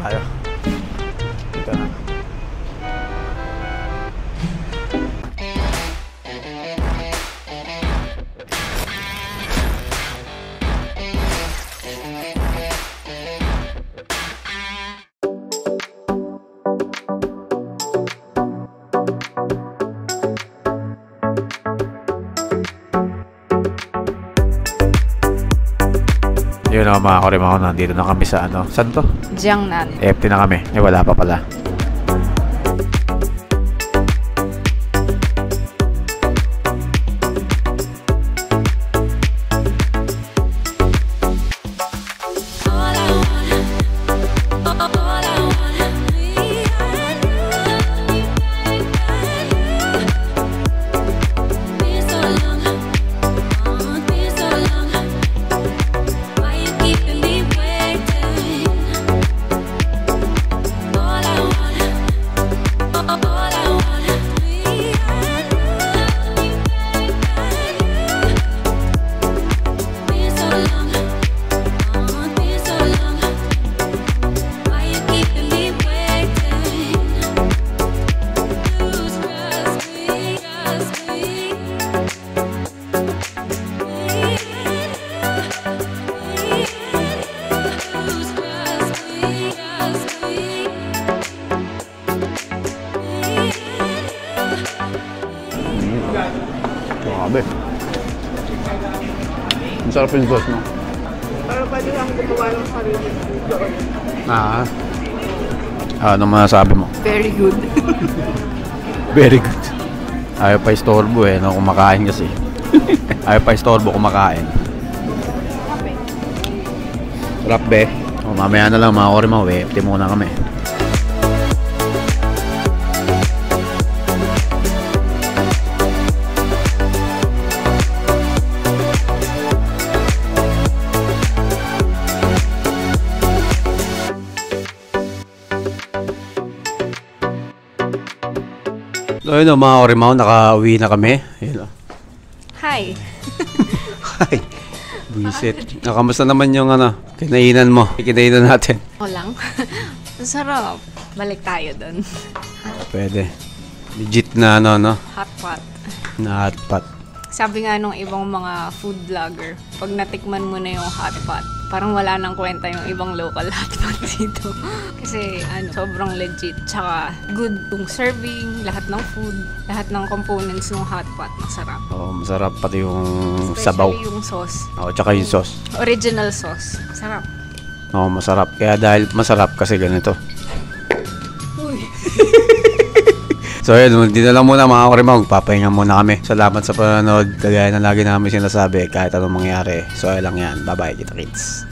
tayo. Dito na. Yun o mga Korimaw, nandito na kami sa ano. Saan to? Jiangnan. FT na kami. Wala pa pala. Grabe. Ang sarap yung sauce, no? Pero pwede lang gumawa ng sarili doon. Ano masasabi mo? Very good. Very good. Ayaw pa istorbo eh, no? Kumakain kasi. Ayaw pa istorbo kumakain. Sarap be. O, mamaya na lang mga Korimaw eh. FT muna kami. So yun o mga Korimaw, nakauwi na kami. Yun o. Hi. Hi. Buisit. Kamusta naman yung ano, kinainan mo? Kinainan natin. O lang. Sarap. Balik tayo doon. Pwede. Legit na ano, no? Hot pot. Na hot pot. Sabi nga nung ibang mga food vlogger, pag natikman mo na yung hot pot, parang wala nang kwenta yung ibang local hot pot dito. Kasi sobrang legit. Tsaka good yung serving, lahat ng food, lahat ng components ng hot pot. Masarap. Oo, masarap pati yung sabaw. Especially yung sauce. Oo, tsaka yung sauce. Original sauce. Sarap. Oo, masarap. Kaya dahil masarap kasi ganito. Uy. So yun, dito lang muna mga Korimaw. Papahinga muna kami. Salamat sa panonood. Kagaya na lagi namin sinasabi, kahit anong mangyari. So yun lang yan. Bye bye, kita kids.